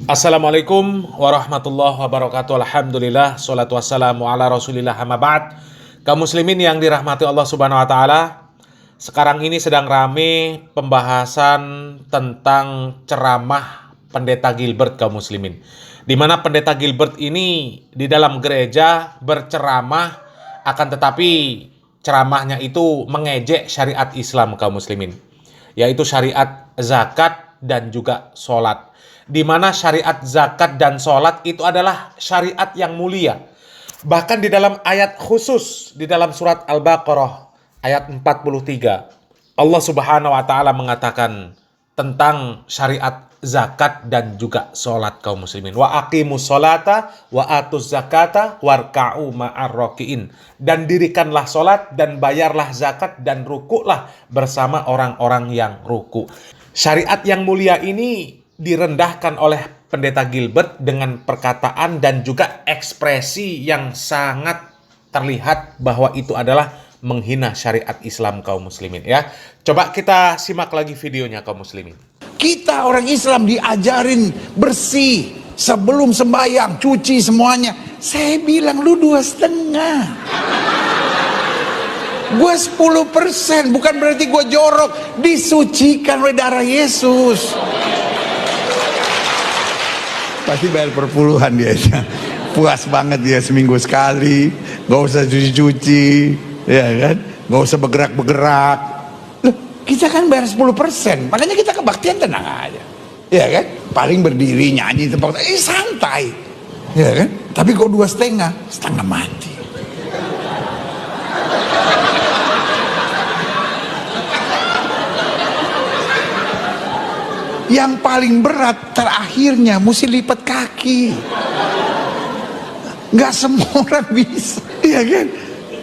Assalamualaikum warahmatullahi wabarakatuh. Alhamdulillah, salatu wassalamu ala rasulillah, amma ba'd. Kaum muslimin yang dirahmati Allah subhanahu wa ta'ala, sekarang ini sedang rame pembahasan tentang ceramah Pendeta Gilbert kaum muslimin, di mana Pendeta Gilbert ini di dalam gereja berceramah, akan tetapi ceramahnya itu mengejek syariat Islam kaum muslimin, yaitu syariat zakat dan juga sholat. Di mana syariat zakat dan sholat itu adalah syariat yang mulia. Bahkan di dalam ayat khusus di dalam surat Al-Baqarah ayat 43, Allah subhanahu wa ta'ala mengatakan tentang syariat zakat dan juga sholat kaum muslimin. Wa aqimus sholata wa atuz zakata warka'u ma'ar raki'in. Dan dirikanlah sholat dan bayarlah zakat dan rukuklah bersama orang-orang yang ruku. Syariat yang mulia ini direndahkan oleh Pendeta Gilbert dengan perkataan dan juga ekspresi yang sangat terlihat bahwa itu adalah menghina syariat Islam kaum muslimin ya. Coba kita simak lagi videonya kaum muslimin. Kita orang Islam diajarin bersih sebelum sembahyang, cuci semuanya. Saya bilang lu 2,5. Gue 10%, bukan berarti gue jorok. Disucikan oleh darah Yesus. Pasti bayar perpuluhan dia. Puas banget dia seminggu sekali. Gak usah cuci-cuci, ya kan? Gak usah bergerak-bergerak. Loh, kita kan bayar 10%. Makanya kita kebaktian tenang aja, ya kan? Paling berdiri nyanyi tempat, santai, ya kan? Tapi kok 2,5, setengah mati. Yang paling berat terakhirnya mesti lipat kaki. Nggak semua orang bisa, iya kan?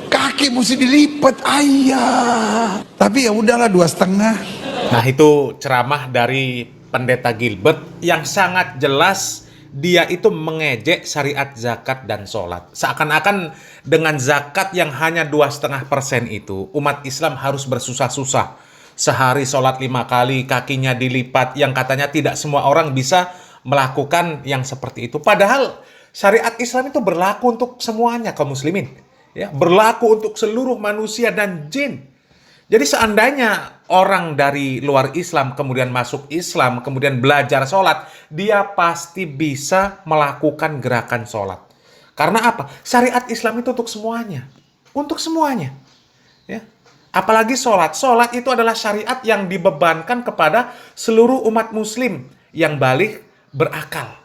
Kaki mesti dilipat, ayah. Tapi ya udahlah 2,5. Nah, itu ceramah dari Pendeta Gilbert yang sangat jelas dia itu mengejek syariat zakat dan sholat. Seakan-akan dengan zakat yang hanya 2,5% itu umat Islam harus bersusah-susah. Sehari sholat 5 kali, kakinya dilipat, yang katanya tidak semua orang bisa melakukan yang seperti itu. Padahal syariat Islam itu berlaku untuk semuanya kaum muslimin, ya, berlaku untuk seluruh manusia dan jin. Jadi seandainya orang dari luar Islam kemudian masuk Islam, kemudian belajar sholat, dia pasti bisa melakukan gerakan sholat. Karena apa? Syariat Islam itu untuk semuanya, ya. Apalagi sholat. Sholat itu adalah syariat yang dibebankan kepada seluruh umat muslim yang balik berakal.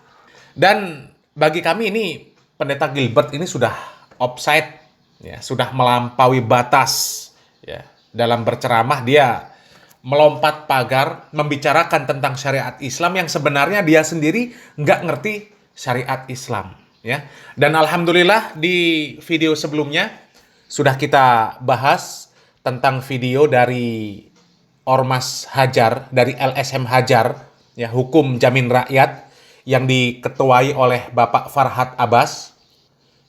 Dan bagi kami ini, Pendeta Gilbert ini sudah offside, ya, sudah melampaui batas. Ya. Dalam berceramah dia melompat pagar, membicarakan tentang syariat Islam yang sebenarnya dia sendiri nggak ngerti syariat Islam. Ya. Dan alhamdulillah di video sebelumnya sudah kita bahas tentang video dari Ormas Hajar, dari LSM Hajar, ya, Hukum Jamin Rakyat, yang diketuai oleh Bapak Farhad Abbas,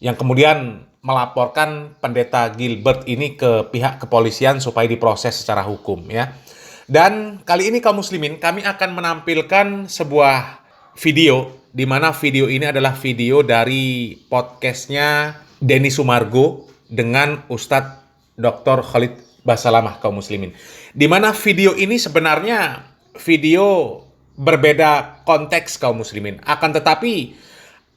yang kemudian melaporkan Pendeta Gilbert ini ke pihak kepolisian supaya diproses secara hukum, ya. Dan kali ini kaum muslimin, kami akan menampilkan sebuah video, di mana video ini adalah video dari podcastnya Denny Sumargo dengan Ustadz Dr. Khalid Basalamah kaum muslimin. Di mana video ini sebenarnya video berbeda konteks kaum muslimin. Akan tetapi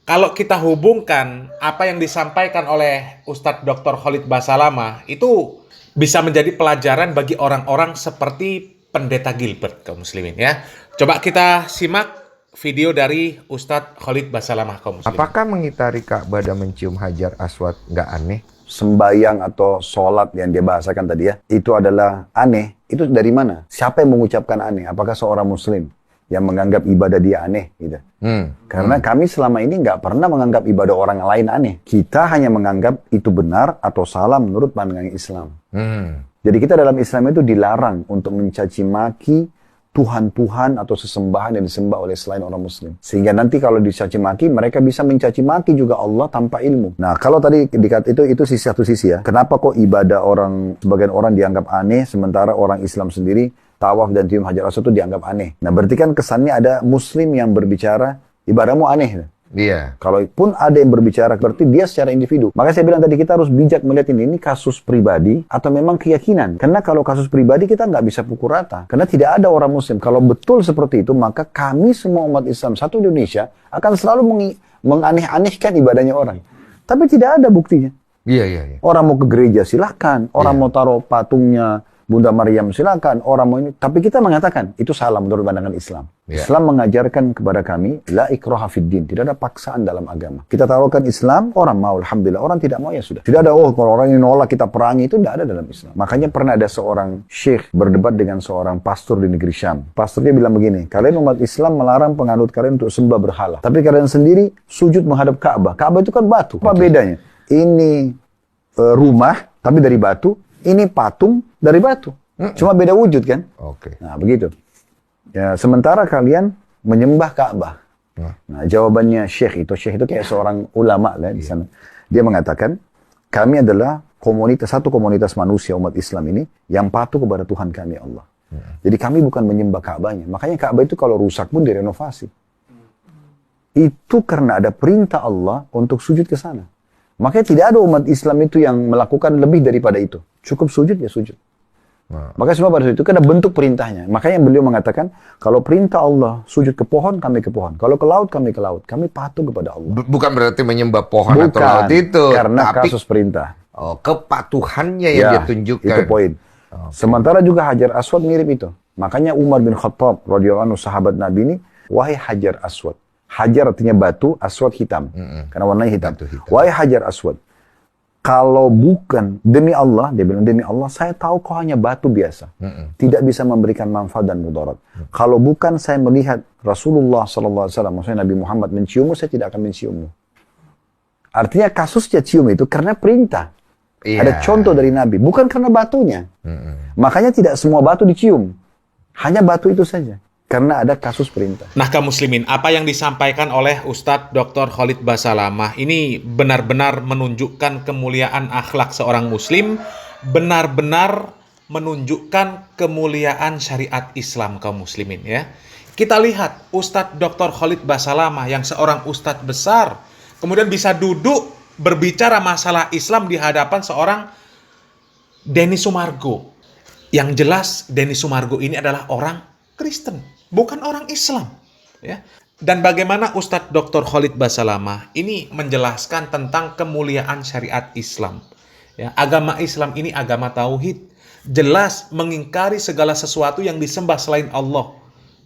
kalau kita hubungkan apa yang disampaikan oleh Ustadz Dr. Khalid Basalamah itu bisa menjadi pelajaran bagi orang-orang seperti Pendeta Gilbert kaum muslimin, ya. Coba kita simak video dari Ustadz Khalid Basalamah kaum muslimin. Apakah mengitari Ka'bah dan mencium Hajar Aswad nggak aneh? Sembayang atau sholat yang dia bahasakan tadi ya, itu adalah aneh. Itu dari mana? Siapa yang mengucapkan aneh? Apakah seorang muslim yang menganggap ibadah dia aneh? Gitu. Karena kami selama ini nggak pernah menganggap ibadah orang lain aneh. Kita hanya menganggap itu benar atau salah menurut pandangan Islam. Jadi kita dalam Islam itu dilarang untuk mencaci maki Tuhan-Tuhan atau sesembahan yang disembah oleh selain orang muslim. Sehingga nanti kalau dicaci maki, mereka bisa mencaci maki juga Allah tanpa ilmu. Nah, kalau tadi dikata itu satu sisi ya. Kenapa kok ibadah sebagian orang dianggap aneh, sementara orang Islam sendiri tawaf dan cium Hajar Aswad itu dianggap aneh. Nah, berarti kan kesannya ada muslim yang berbicara ibadahmu aneh. Iya. Kalaupun ada yang berbicara, berarti dia secara individu. Makanya saya bilang tadi, kita harus bijak melihat ini kasus pribadi atau memang keyakinan. Karena kalau kasus pribadi kita nggak bisa pukul rata. Karena tidak ada orang muslim. Kalau betul seperti itu, maka kami semua umat Islam satu Indonesia akan selalu menganeh-anehkan ibadahnya orang. Tapi tidak ada buktinya. Iya. Orang mau ke gereja silakan, orang mau taruh patungnya Bunda Maryam silakan, orang mau ini. Tapi kita mengatakan, itu salah menurut pandangan Islam. Islam mengajarkan kepada kami, la ikraha fid din. Tidak ada paksaan dalam agama. Kita taruhkan Islam, orang mau, alhamdulillah. Orang tidak mau, ya sudah. Tidak ada, kalau orang ini nolak kita perangi, itu tidak ada dalam Islam. Makanya pernah ada seorang syekh berdebat dengan seorang pastor di negeri Syam. Pastornya bilang begini, kalian umat Islam melarang penganut kalian untuk sembah berhala. Tapi kalian sendiri sujud menghadap Ka'bah. Ka'bah itu kan batu. Apa bedanya? Ini rumah, tapi dari batu. Ini patung dari batu. Cuma beda wujud kan? Oke. Nah, begitu. Ya, sementara kalian menyembah Ka'bah. Nah, jawabannya Syekh itu kayak seorang ulama lah di sana. Dia mengatakan, kami adalah satu komunitas manusia umat Islam ini yang patuh kepada Tuhan kami Allah. Jadi kami bukan menyembah Ka'bahnya. Makanya Ka'bah itu kalau rusak pun direnovasi. Itu karena ada perintah Allah untuk sujud ke sana. Makanya tidak ada umat Islam itu yang melakukan lebih daripada itu. Cukup sujud, ya sujud. Maka semua pada saat itu kan ada bentuk perintahnya. Makanya beliau mengatakan, kalau perintah Allah sujud ke pohon, kami ke pohon. Kalau ke laut, kami ke laut. Kami patuh kepada Allah. Bukan berarti menyembah pohon atau laut itu. Karena tapi, kasus perintah. Kepatuhannya yang dia tunjukkan. Itu poin. Sementara juga Hajar Aswad mirip itu. Makanya Umar bin Khattab, radhiyallahu anhu, sahabat Nabi ini, wahai Hajar Aswad. Hajar artinya batu, Aswad hitam. Karena warnanya hitam. Wahai Hajar Aswad, kalau bukan demi Allah, dia bilang demi Allah, saya tahu kau hanya batu biasa. Tidak bisa memberikan manfaat dan mudarat. Kalau bukan saya melihat Rasulullah SAW, maksudnya Nabi Muhammad menciummu, saya tidak akan menciummu. Artinya kasusnya cium itu karena perintah. Ada contoh dari Nabi, bukan karena batunya. Makanya tidak semua batu dicium. Hanya batu itu saja. Karena ada kasus perintah. Nah, kaum muslimin, apa yang disampaikan oleh Ustadz Dr. Khalid Basalamah ini benar-benar menunjukkan kemuliaan akhlak seorang muslim, benar-benar menunjukkan kemuliaan syariat Islam kaum muslimin ya. Kita lihat Ustadz Dr. Khalid Basalamah yang seorang ustadz besar, kemudian bisa duduk berbicara masalah Islam di hadapan seorang Denny Sumargo. Yang jelas Denny Sumargo ini adalah orang Kristen, bukan orang Islam, ya. Dan bagaimana Ustadz Dr. Khalid Basalamah ini menjelaskan tentang kemuliaan syariat Islam. Ya, agama Islam ini agama tauhid, jelas mengingkari segala sesuatu yang disembah selain Allah.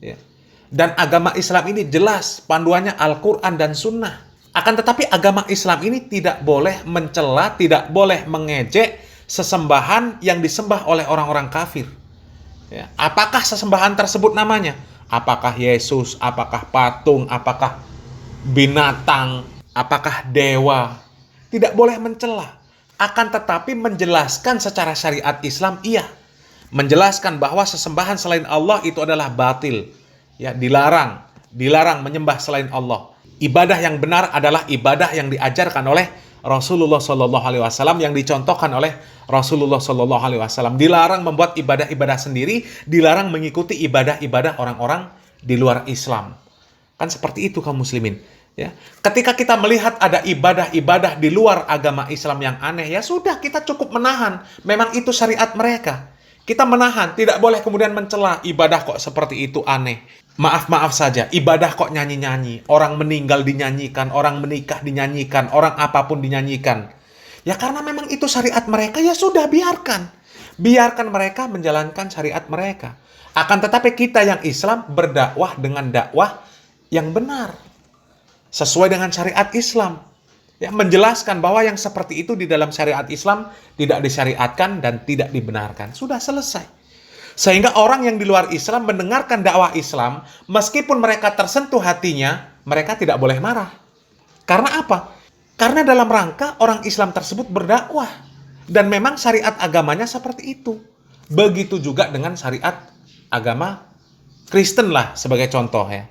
Ya. Dan agama Islam ini jelas panduannya Al-Quran dan Sunnah. Akan tetapi agama Islam ini tidak boleh mencela, tidak boleh mengejek sesembahan yang disembah oleh orang-orang kafir. Ya, apakah sesembahan tersebut namanya? Apakah Yesus, apakah patung, apakah binatang, apakah dewa? Tidak boleh mencela. Akan tetapi menjelaskan secara syariat Islam, iya. Menjelaskan bahwa sesembahan selain Allah itu adalah batil. Ya, dilarang menyembah selain Allah. Ibadah yang benar adalah ibadah yang diajarkan oleh Rasulullah SAW, yang dicontohkan oleh Rasulullah SAW. Dilarang membuat ibadah-ibadah sendiri, dilarang mengikuti ibadah-ibadah orang-orang di luar Islam. Kan seperti itu kaum muslimin. Ya. Ketika kita melihat ada ibadah-ibadah di luar agama Islam yang aneh, ya sudah, kita cukup menahan. Memang itu syariat mereka. Kita menahan, tidak boleh kemudian mencela ibadah kok seperti itu aneh. Maaf saja, ibadah kok nyanyi-nyanyi. Orang meninggal dinyanyikan, orang menikah dinyanyikan, orang apapun dinyanyikan. Ya karena memang itu syariat mereka, ya sudah biarkan. Biarkan mereka menjalankan syariat mereka. Akan tetapi kita yang Islam berdakwah dengan dakwah yang benar. Sesuai dengan syariat Islam. Ya, menjelaskan bahwa yang seperti itu di dalam syariat Islam tidak disyariatkan dan tidak dibenarkan. Sudah selesai. Sehingga orang yang di luar Islam mendengarkan dakwah Islam, meskipun mereka tersentuh hatinya, mereka tidak boleh marah. Karena apa? Karena dalam rangka orang Islam tersebut berdakwah. Dan memang syariat agamanya seperti itu. Begitu juga dengan syariat agama Kristen lah sebagai contoh ya.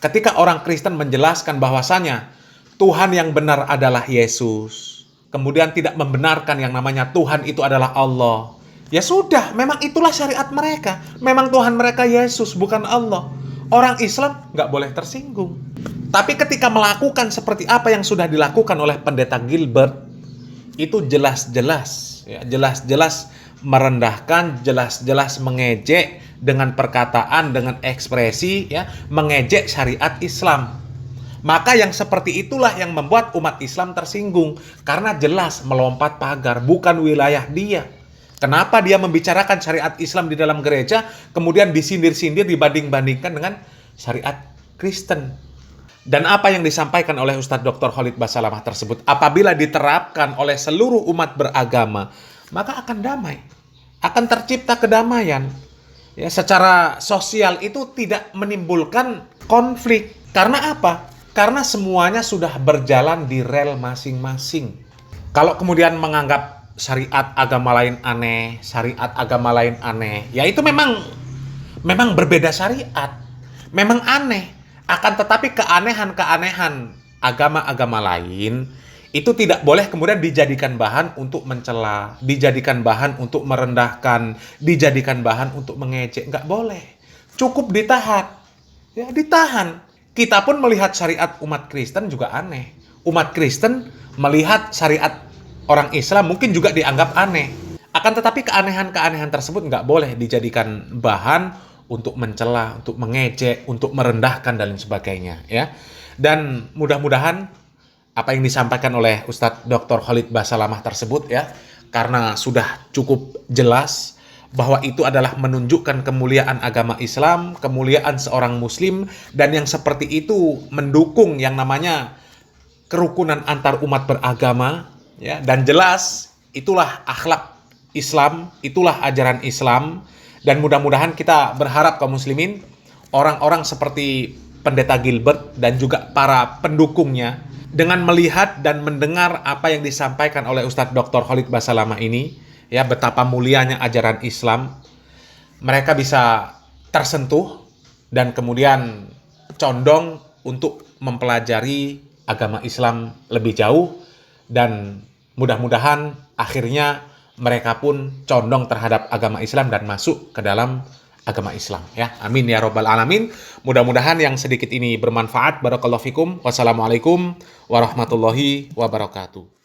Ketika orang Kristen menjelaskan bahwasanya Tuhan yang benar adalah Yesus, kemudian tidak membenarkan yang namanya Tuhan itu adalah Allah. Ya sudah, memang itulah syariat mereka. Memang Tuhan mereka Yesus, bukan Allah. Orang Islam nggak boleh tersinggung. Tapi ketika melakukan seperti apa yang sudah dilakukan oleh Pendeta Gilbert, itu jelas-jelas, ya, jelas-jelas merendahkan, jelas-jelas mengejek dengan perkataan, dengan ekspresi, ya, mengejek syariat Islam. Maka yang seperti itulah yang membuat umat Islam tersinggung, karena jelas melompat pagar, bukan wilayah dia. Kenapa dia membicarakan syariat Islam di dalam gereja, kemudian disindir-sindir, dibanding-bandingkan dengan syariat Kristen? Dan apa yang disampaikan oleh Ustadz Dr. Khalid Basalamah tersebut, apabila diterapkan oleh seluruh umat beragama, maka akan damai, akan tercipta kedamaian. Ya, secara sosial itu tidak menimbulkan konflik. Karena apa? Karena semuanya sudah berjalan di rel masing-masing. Kalau kemudian menganggap syariat agama lain aneh, syariat agama lain aneh, ya itu memang berbeda syariat, memang aneh. Akan tetapi keanehan-keanehan agama-agama lain itu tidak boleh kemudian dijadikan bahan untuk mencela, dijadikan bahan untuk merendahkan, dijadikan bahan untuk mengejek. Nggak boleh. Cukup ditahan. Ya, ditahan. Kita pun melihat syariat umat Kristen juga aneh. Umat Kristen melihat syariat orang Islam mungkin juga dianggap aneh. Akan tetapi keanehan-keanehan tersebut nggak boleh dijadikan bahan untuk mencela, untuk mengejek, untuk merendahkan dan lain sebagainya, ya. Dan mudah-mudahan apa yang disampaikan oleh Ustadz Dr. Khalid Basalamah tersebut, ya, karena sudah cukup jelas bahwa itu adalah menunjukkan kemuliaan agama Islam, kemuliaan seorang muslim, dan yang seperti itu mendukung yang namanya kerukunan antar umat beragama, ya, dan jelas itulah akhlak Islam, itulah ajaran Islam. Dan mudah-mudahan kita berharap kaum muslimin, orang-orang seperti Pendeta Gilbert dan juga para pendukungnya, dengan melihat dan mendengar apa yang disampaikan oleh Ustadz Dr. Khalid Basalamah ini, ya, betapa mulianya ajaran Islam, mereka bisa tersentuh dan kemudian condong untuk mempelajari agama Islam lebih jauh, dan mudah-mudahan akhirnya mereka pun condong terhadap agama Islam dan masuk ke dalam agama Islam, ya. Amin ya robbal alamin. Mudah-mudahan yang sedikit ini bermanfaat. Barakallahu fikum. Wassalamualaikum warahmatullahi wabarakatuh.